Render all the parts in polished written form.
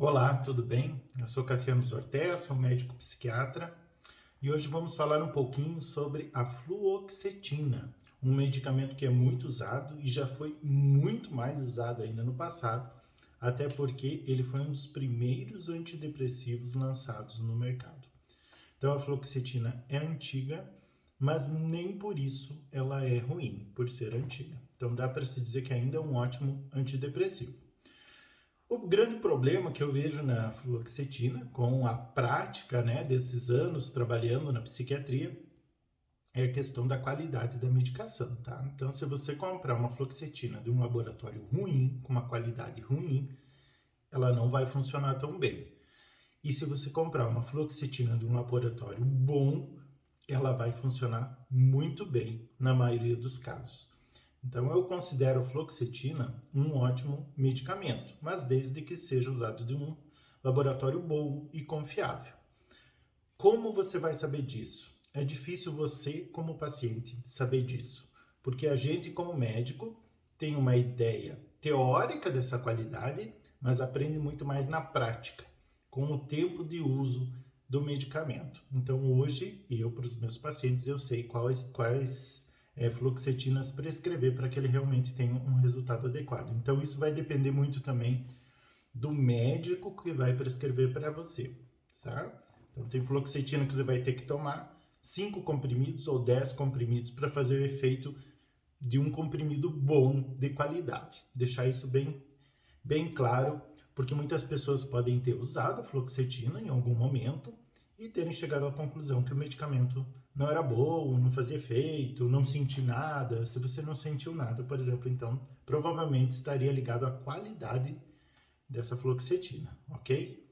Olá, tudo bem? Eu sou Cassiano Sortea, sou médico psiquiatra e hoje vamos falar um pouquinho sobre a fluoxetina, um medicamento que é muito usado e já foi muito mais usado ainda no passado, até porque ele foi um dos primeiros antidepressivos lançados no mercado. Então a fluoxetina é antiga, mas nem por isso ela é ruim, por ser antiga. Então dá para se dizer que ainda é um ótimo antidepressivo. O grande problema que eu vejo na fluoxetina, com a prática, desses anos trabalhando na psiquiatria, é a questão da qualidade da medicação, tá? Então, se você comprar uma fluoxetina de um laboratório ruim, com uma qualidade ruim, ela não vai funcionar tão bem. E se você comprar uma fluoxetina de um laboratório bom, ela vai funcionar muito bem na maioria dos casos. Então, eu considero a fluoxetina um ótimo medicamento, mas desde que seja usado de um laboratório bom e confiável. Como você vai saber disso? É difícil você, como paciente, saber disso, porque a gente, como médico, tem uma ideia teórica dessa qualidade, mas aprende muito mais na prática, com o tempo de uso do medicamento. Então, hoje, para os meus pacientes, eu sei quais fluoxetinas prescrever para que ele realmente tenha um resultado adequado. Então, isso vai depender muito também do médico que vai prescrever para você, tá? Então, tem fluoxetina que você vai ter que tomar 5 comprimidos ou 10 comprimidos para fazer o efeito de um comprimido bom, de qualidade. Deixar isso bem claro, porque muitas pessoas podem ter usado a fluoxetina em algum momento e terem chegado à conclusão que o medicamento não era bom, não fazia efeito, não senti nada. Se você não sentiu nada, por exemplo, então provavelmente estaria ligado à qualidade dessa fluoxetina, ok?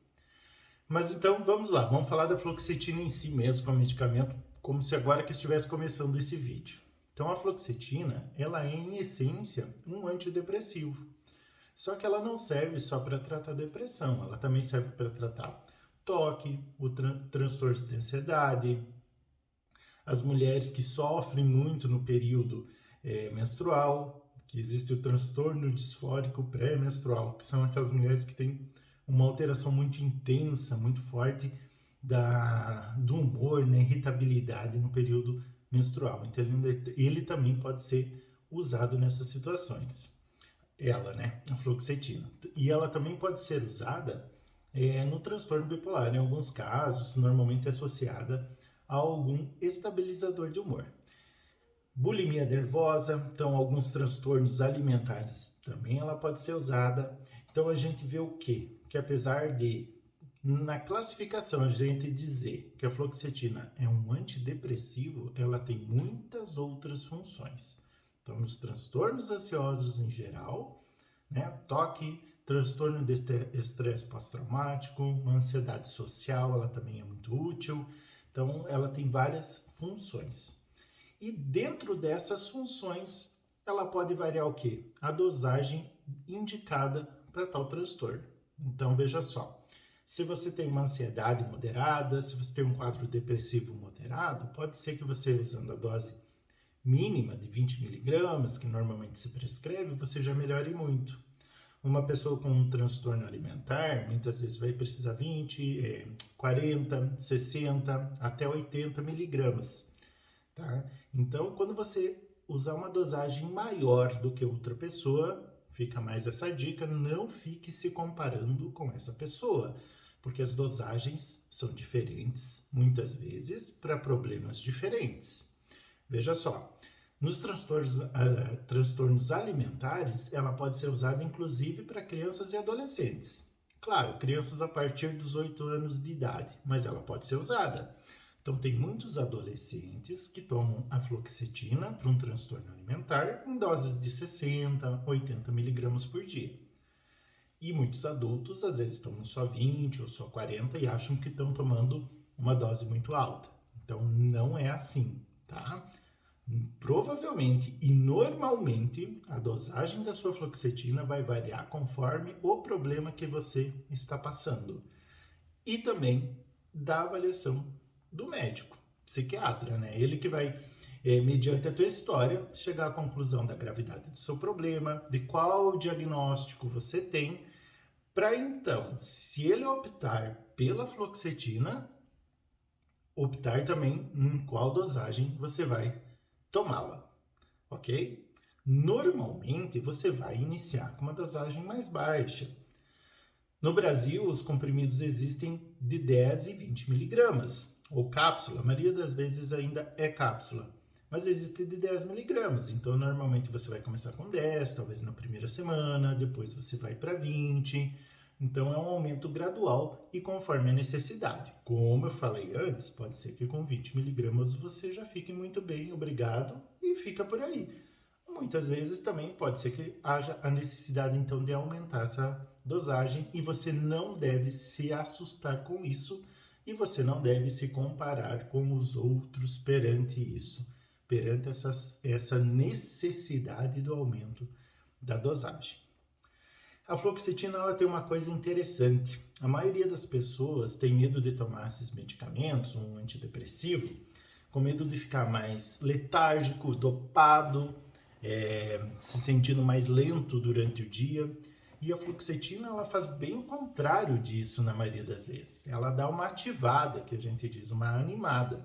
Mas então vamos lá, vamos falar da fluoxetina em si mesmo, como medicamento, como se agora que estivesse começando esse vídeo. Então a fluoxetina, ela é em essência um antidepressivo. Só que ela não serve só para tratar depressão, ela também serve para tratar toque, o transtorno de ansiedade, as mulheres que sofrem muito no período menstrual, que existe o transtorno disfórico pré-menstrual, que são aquelas mulheres que têm uma alteração muito intensa, muito forte do humor, irritabilidade no período menstrual. Então ele também pode ser usado nessas situações. A fluoxetina. E ela também pode ser usada no transtorno bipolar. Em alguns casos, normalmente é associada a algum estabilizador de humor. Bulimia nervosa, então alguns transtornos alimentares também ela pode ser usada. Então a gente vê o quê? Que apesar de, na classificação, a gente dizer que a fluoxetina é um antidepressivo, ela tem muitas outras funções. Então, nos transtornos ansiosos em geral, toque, transtorno de estresse pós-traumático, uma ansiedade social, ela também é muito útil. Então, ela tem várias funções. E dentro dessas funções, ela pode variar o quê? A dosagem indicada para tal transtorno. Então, veja só, se você tem uma ansiedade moderada, se você tem um quadro depressivo moderado, pode ser que você, usando a dose mínima de 20 miligramas, que normalmente se prescreve, você já melhore muito. Uma pessoa com um transtorno alimentar, muitas vezes vai precisar 20, 40, 60, até 80 miligramas. Tá? Então, quando você usar uma dosagem maior do que outra pessoa, fica mais essa dica, não fique se comparando com essa pessoa, porque as dosagens são diferentes, muitas vezes, para problemas diferentes. Veja só, nos transtornos alimentares, ela pode ser usada inclusive para crianças e adolescentes. Claro, crianças a partir dos 8 anos de idade, mas ela pode ser usada. Então, tem muitos adolescentes que tomam a fluoxetina para um transtorno alimentar em doses de 60, 80 miligramas por dia. E muitos adultos, às vezes, tomam só 20 ou só 40 e acham que estão tomando uma dose muito alta. Então, não é assim, tá? Provavelmente e normalmente a dosagem da sua fluoxetina vai variar conforme o problema que você está passando. E também da avaliação do médico, psiquiatra, Ele que vai, mediante a tua história, chegar à conclusão da gravidade do seu problema, de qual diagnóstico você tem, Para então, se ele optar pela fluoxetina, optar também em qual dosagem você vai tomá-la, ok? Normalmente, você vai iniciar com uma dosagem mais baixa. No Brasil, os comprimidos existem de 10 e 20 miligramas, ou cápsula, a maioria das vezes ainda é cápsula, mas existe de 10 miligramas, então normalmente você vai começar com 10, talvez na primeira semana, depois você vai para 20, então é um aumento gradual e conforme a necessidade. Como eu falei antes, pode ser que com 20 miligramas você já fique muito bem, obrigado, e fica por aí. Muitas vezes também pode ser que haja a necessidade então de aumentar essa dosagem e você não deve se assustar com isso e você não deve se comparar com os outros perante isso, perante essa necessidade do aumento da dosagem. A fluoxetina ela tem uma coisa interessante. A maioria das pessoas tem medo de tomar esses medicamentos, um antidepressivo, com medo de ficar mais letárgico, dopado, se sentindo mais lento durante o dia. E a fluoxetina ela faz bem o contrário disso na maioria das vezes. Ela dá uma ativada, que a gente diz, uma animada.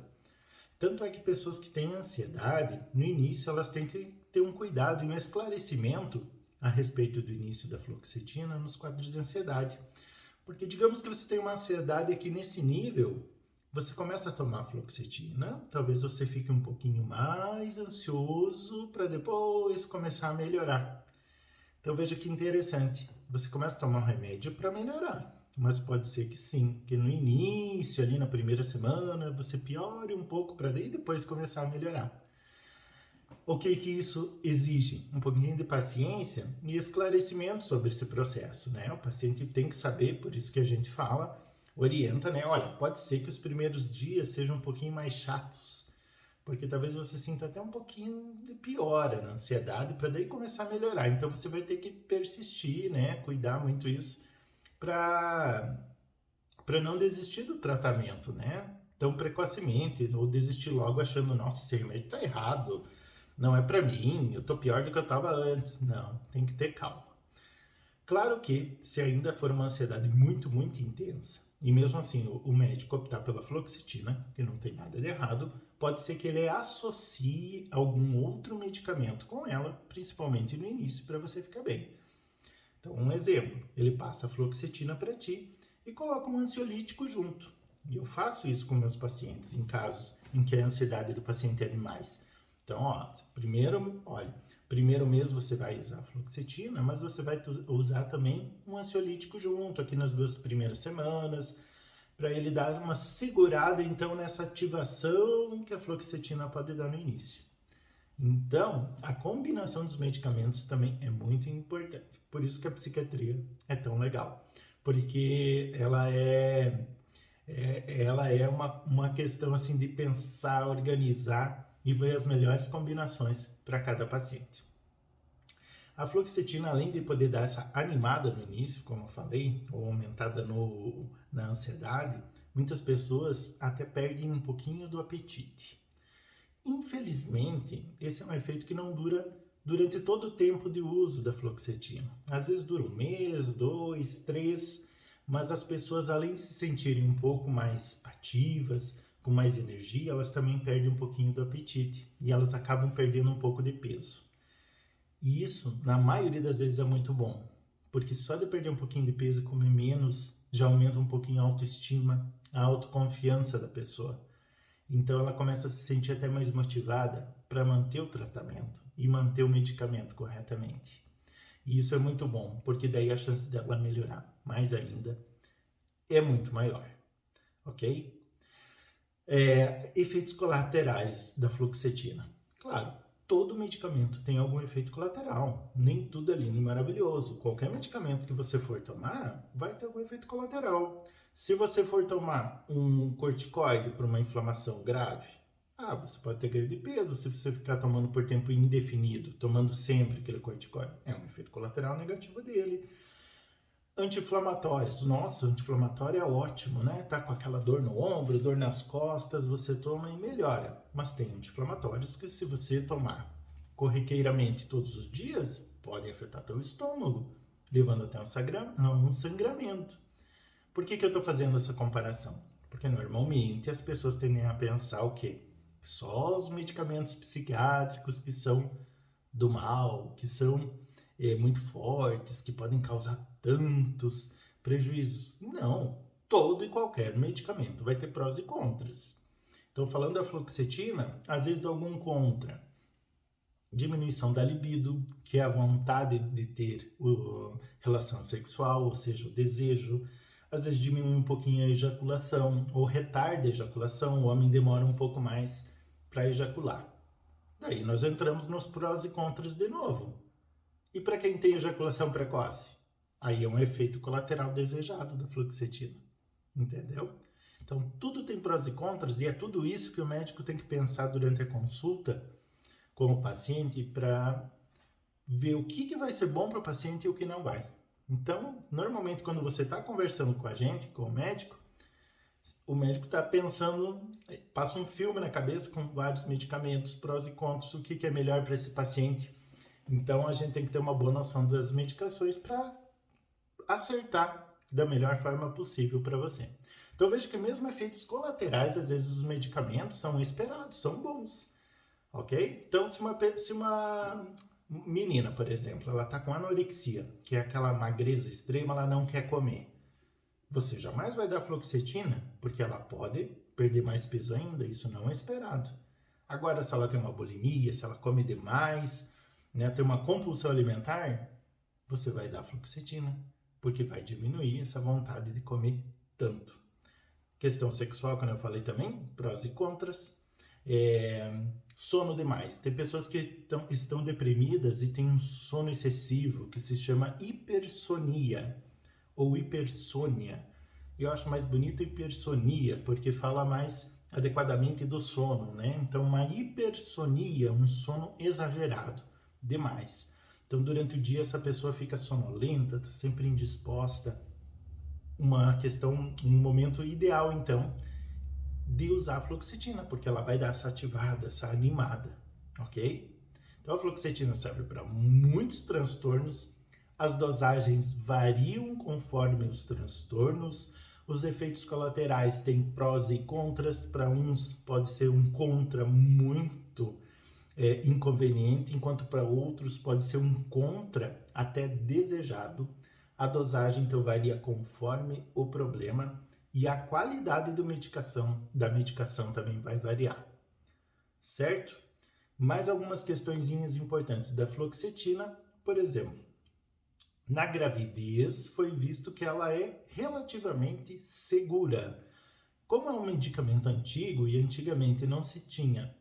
Tanto é que pessoas que têm ansiedade, no início elas têm que ter um cuidado e um esclarecimento a respeito do início da fluoxetina nos quadros de ansiedade. Porque digamos que você tem uma ansiedade aqui nesse nível, você começa a tomar fluoxetina, talvez você fique um pouquinho mais ansioso para depois começar a melhorar. Então veja que interessante, você começa a tomar um remédio para melhorar, mas pode ser que sim, que no início, ali na primeira semana, você piore um pouco para daí depois começar a melhorar. O que isso exige? Um pouquinho de paciência e esclarecimento sobre esse processo, né? O paciente tem que saber, por isso que a gente fala, orienta, né? Olha, pode ser que os primeiros dias sejam um pouquinho mais chatos, porque talvez você sinta até um pouquinho de piora na ansiedade para daí começar a melhorar. Então você vai ter que persistir, né? Cuidar muito isso para não desistir do tratamento, né? Tão precocemente, ou desistir logo achando, nossa, esse remédio tá errado, não é para mim, eu tô pior do que eu estava antes. Não, tem que ter calma. Claro que, se ainda for uma ansiedade muito, muito intensa, e mesmo assim o médico optar pela fluoxetina, que não tem nada de errado, pode ser que ele associe algum outro medicamento com ela, principalmente no início, para você ficar bem. Então, um exemplo, ele passa a fluoxetina para ti e coloca um ansiolítico junto. E eu faço isso com meus pacientes, em casos em que a ansiedade do paciente é demais. Então, primeiro mês você vai usar a fluoxetina, mas você vai usar também um ansiolítico junto, aqui nas 2 primeiras semanas, para ele dar uma segurada, então, nessa ativação que a fluoxetina pode dar no início. Então, a combinação dos medicamentos também é muito importante. Por isso que a psiquiatria é tão legal, porque ela é uma questão assim de pensar, organizar e ver as melhores combinações para cada paciente. A fluoxetina, além de poder dar essa animada no início, como eu falei, ou aumentada na ansiedade, muitas pessoas até perdem um pouquinho do apetite. Infelizmente, esse é um efeito que não dura durante todo o tempo de uso da fluoxetina. Às vezes dura 1 mês, 2, 3, mas as pessoas, além de se sentirem um pouco mais ativas, com mais energia, elas também perdem um pouquinho do apetite e elas acabam perdendo um pouco de peso. E isso, na maioria das vezes, é muito bom, porque só de perder um pouquinho de peso e comer menos já aumenta um pouquinho a autoestima, a autoconfiança da pessoa. Então ela começa a se sentir até mais motivada para manter o tratamento e manter o medicamento corretamente. E isso é muito bom, porque daí a chance dela melhorar mais ainda é muito maior, ok? Efeitos colaterais da fluoxetina. Claro, todo medicamento tem algum efeito colateral. Nem tudo é lindo e maravilhoso. Qualquer medicamento que você for tomar vai ter algum efeito colateral. Se você for tomar um corticoide para uma inflamação grave, você pode ter ganho de peso se você ficar tomando por tempo indefinido, tomando sempre aquele corticoide. É um efeito colateral negativo dele. Anti-inflamatórios. Nossa, anti-inflamatório é ótimo, né? Tá com aquela dor no ombro, dor nas costas, você toma e melhora. Mas tem anti-inflamatórios que se você tomar corriqueiramente todos os dias, podem afetar teu estômago. levando até um sangramento. Por que eu estou fazendo essa comparação? Porque normalmente as pessoas tendem a pensar o quê? Só os medicamentos psiquiátricos que são do mal, que são muito fortes, que podem causar tantos prejuízos. Não, todo e qualquer medicamento vai ter prós e contras. Então, falando da fluoxetina, às vezes algum contra. Diminuição da libido, que é a vontade de ter relação sexual, ou seja, o desejo. Às vezes diminui um pouquinho a ejaculação, ou retarda a ejaculação, o homem demora um pouco mais para ejacular. Daí nós entramos nos prós e contras de novo. E para quem tem ejaculação precoce? Aí é um efeito colateral desejado da fluoxetina, entendeu? Então, tudo tem prós e contras, e é tudo isso que o médico tem que pensar durante a consulta com o paciente para ver o que vai ser bom para o paciente e o que não vai. Então, normalmente, quando você está conversando com a gente, com o médico está pensando, passa um filme na cabeça com vários medicamentos, prós e contras, o que é melhor para esse paciente. Então, a gente tem que ter uma boa noção das medicações para acertar da melhor forma possível para você. Então, veja que mesmo efeitos colaterais, às vezes os medicamentos são esperados, são bons, ok? Então, se uma menina, por exemplo, ela está com anorexia, que é aquela magreza extrema, ela não quer comer, você jamais vai dar fluoxetina, porque ela pode perder mais peso ainda, isso não é esperado. Agora, se ela tem uma bulimia, se ela come demais, né, tem uma compulsão alimentar, você vai dar fluoxetina, porque vai diminuir essa vontade de comer tanto. Questão sexual, como eu falei também, prós e contras. Sono demais. Tem pessoas que estão deprimidas e têm um sono excessivo, que se chama hipersonia ou hipersônia. Eu acho mais bonito hipersonia, porque fala mais adequadamente do sono, né? Então, uma hipersonia, um sono exagerado, demais. Então, durante o dia, essa pessoa fica sonolenta, está sempre indisposta. Um momento ideal, então, de usar a fluoxetina, porque ela vai dar essa ativada, essa animada, ok? Então, a fluoxetina serve para muitos transtornos, as dosagens variam conforme os transtornos, os efeitos colaterais têm prós e contras, para uns pode ser um contra muito inconveniente, enquanto para outros pode ser um contra até desejado. A dosagem então varia conforme o problema e a qualidade da medicação também vai variar, certo? Mais algumas questõezinhas importantes da fluoxetina, por exemplo, na gravidez foi visto que ela é relativamente segura. Como é um medicamento antigo e antigamente não se tinha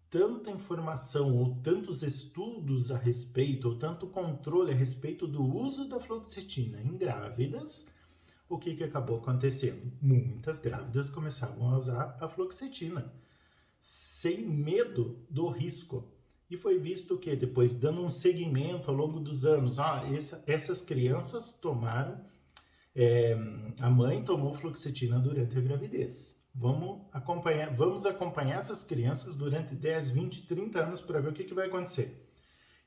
tanta informação ou tantos estudos a respeito, ou tanto controle a respeito do uso da fluoxetina em grávidas, o que acabou acontecendo? Muitas grávidas começavam a usar a fluoxetina, sem medo do risco. E foi visto que depois, dando um seguimento ao longo dos anos, essas crianças tomaram, a mãe tomou fluoxetina durante a gravidez. Vamos acompanhar essas crianças durante 10, 20, 30 anos para ver o que vai acontecer.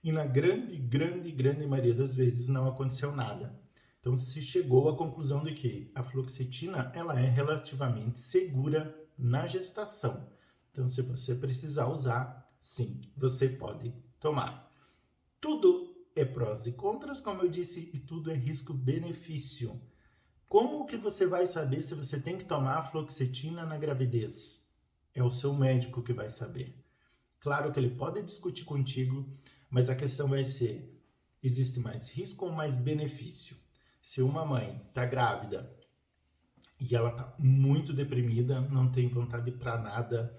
E na grande maioria das vezes não aconteceu nada. Então se chegou à conclusão de que a fluoxetina ela é relativamente segura na gestação. Então se você precisar usar, sim, você pode tomar. Tudo é prós e contras, como eu disse, e tudo é risco-benefício. Como que você vai saber se você tem que tomar a fluoxetina na gravidez? É o seu médico que vai saber. Claro que ele pode discutir contigo, mas a questão vai ser, existe mais risco ou mais benefício? Se uma mãe está grávida e ela está muito deprimida, não tem vontade para nada,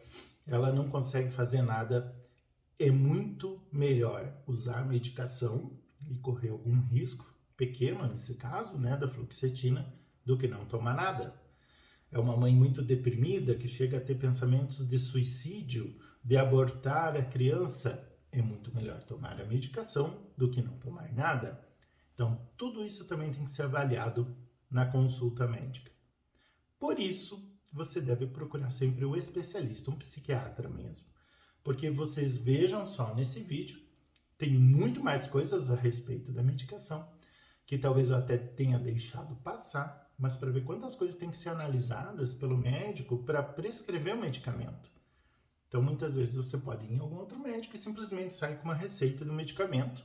ela não consegue fazer nada, é muito melhor usar a medicação e correr algum risco, pequeno nesse caso, né, da fluoxetina, do que não tomar nada. É uma mãe muito deprimida que chega a ter pensamentos de suicídio, de abortar a criança. É muito melhor tomar a medicação do que não tomar nada. Então, tudo isso também tem que ser avaliado na consulta médica. Por isso, você deve procurar sempre o especialista, um psiquiatra mesmo. Porque vocês vejam só nesse vídeo, tem muito mais coisas a respeito da medicação que talvez eu até tenha deixado passar, mas para ver quantas coisas têm que ser analisadas pelo médico para prescrever o medicamento. Então, muitas vezes você pode ir em algum outro médico e simplesmente sair com uma receita do medicamento,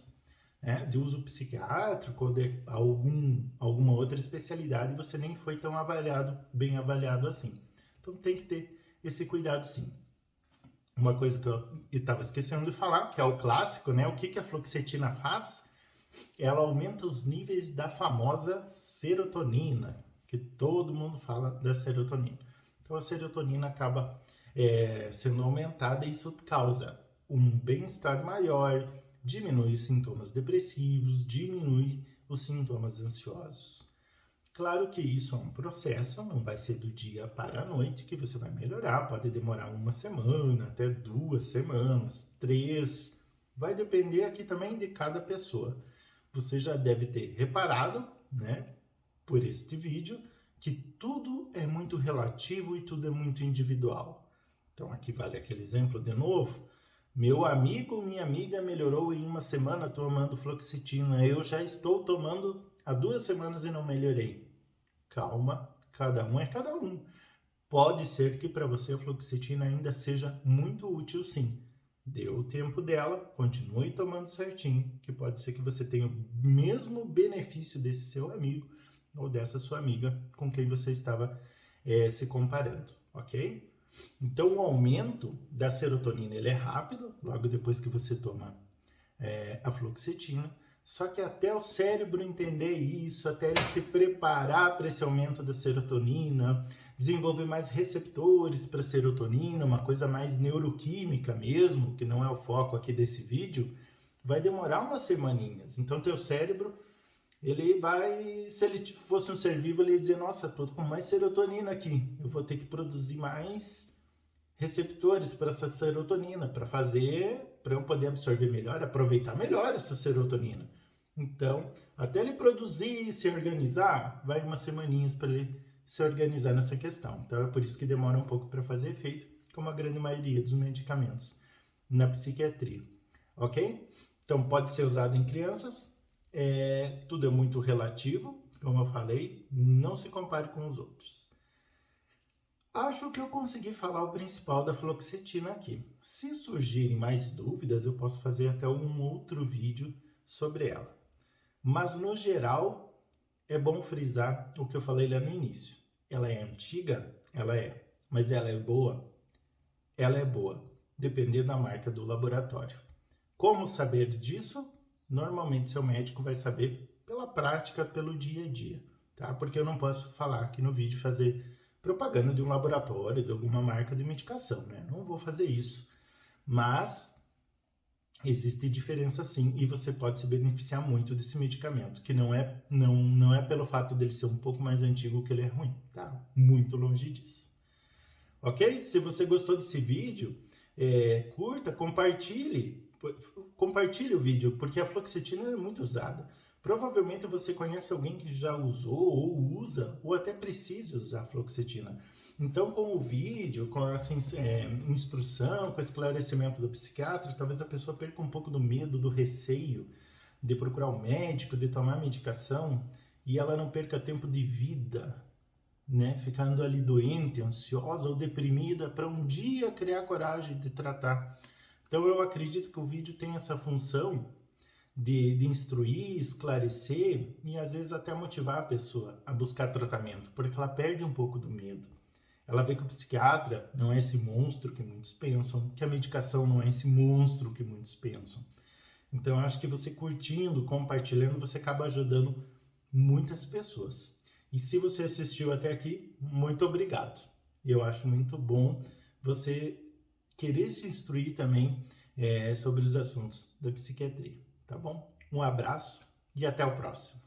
né, de uso psiquiátrico ou de alguma outra especialidade e você nem foi tão bem avaliado assim. Então, tem que ter esse cuidado sim. Uma coisa que eu estava esquecendo de falar, que é o clássico, né? O que a fluoxetina faz? Ela aumenta os níveis da famosa serotonina, que todo mundo fala da serotonina. Então, a serotonina acaba sendo aumentada e isso causa um bem-estar maior, diminui os sintomas depressivos, diminui os sintomas ansiosos. Claro que isso é um processo, não vai ser do dia para a noite que você vai melhorar, pode demorar 1 semana, até 2 semanas, 3, vai depender aqui também de cada pessoa. Você já deve ter reparado, né, por este vídeo, que tudo é muito relativo e tudo é muito individual. Então aqui vale aquele exemplo de novo. Meu amigo ou minha amiga melhorou em 1 semana tomando fluoxetina. Eu já estou tomando há 2 semanas e não melhorei. Calma, cada um é cada um. Pode ser que para você a fluoxetina ainda seja muito útil sim. Dê o tempo dela, continue tomando certinho, que pode ser que você tenha o mesmo benefício desse seu amigo ou dessa sua amiga com quem você estava se comparando, ok? Então, o aumento da serotonina ele é rápido, logo depois que você toma a fluoxetina, só que até o cérebro entender isso, até ele se preparar para esse aumento da serotonina, desenvolver mais receptores para serotonina, uma coisa mais neuroquímica mesmo, que não é o foco aqui desse vídeo, vai demorar umas semaninhas. Então, teu cérebro, ele vai, se ele fosse um ser vivo, ele ia dizer, nossa, estou com mais serotonina aqui, eu vou ter que produzir mais receptores para essa serotonina, para eu poder absorver melhor, aproveitar melhor essa serotonina. Então, até ele produzir e se organizar, vai umas semaninhas para ele se organizar nessa questão. Então, é por isso que demora um pouco para fazer efeito, como a grande maioria dos medicamentos na psiquiatria, ok? Então, pode ser usado em crianças, tudo é muito relativo, como eu falei, não se compare com os outros. Acho que eu consegui falar o principal da fluoxetina aqui. Se surgirem mais dúvidas, eu posso fazer até um outro vídeo sobre ela. Mas, no geral, é bom frisar o que eu falei lá no início. Ela é antiga? Ela é. Mas ela é boa? Ela é boa, dependendo da marca do laboratório. Como saber disso? Normalmente, seu médico vai saber pela prática, pelo dia a dia, tá? Porque eu não posso falar aqui no vídeo, fazer propaganda de um laboratório, de alguma marca de medicação, né? Não vou fazer isso. Mas existe diferença sim e você pode se beneficiar muito desse medicamento, que não é pelo fato dele ser um pouco mais antigo que ele é ruim, tá? Muito longe disso. Ok? Se você gostou desse vídeo, curta, compartilhe o vídeo, porque a fluoxetina é muito usada. Provavelmente você conhece alguém que já usou ou usa ou até precisa usar fluoxetina. Então, com o vídeo, com essa instrução, com o esclarecimento do psiquiatra, talvez a pessoa perca um pouco do medo, do receio de procurar um médico, de tomar medicação e ela não perca tempo de vida, né? Ficando ali doente, ansiosa ou deprimida para um dia criar coragem de tratar. Então, eu acredito que o vídeo tem essa função de instruir, esclarecer e às vezes até motivar a pessoa a buscar tratamento, porque ela perde um pouco do medo. Ela vê que o psiquiatra não é esse monstro que muitos pensam, que a medicação não é esse monstro que muitos pensam. Então, eu acho que você curtindo, compartilhando, você acaba ajudando muitas pessoas. E se você assistiu até aqui, muito obrigado. Eu acho muito bom você querer se instruir também sobre os assuntos da psiquiatria. Tá bom? Um abraço e até o próximo.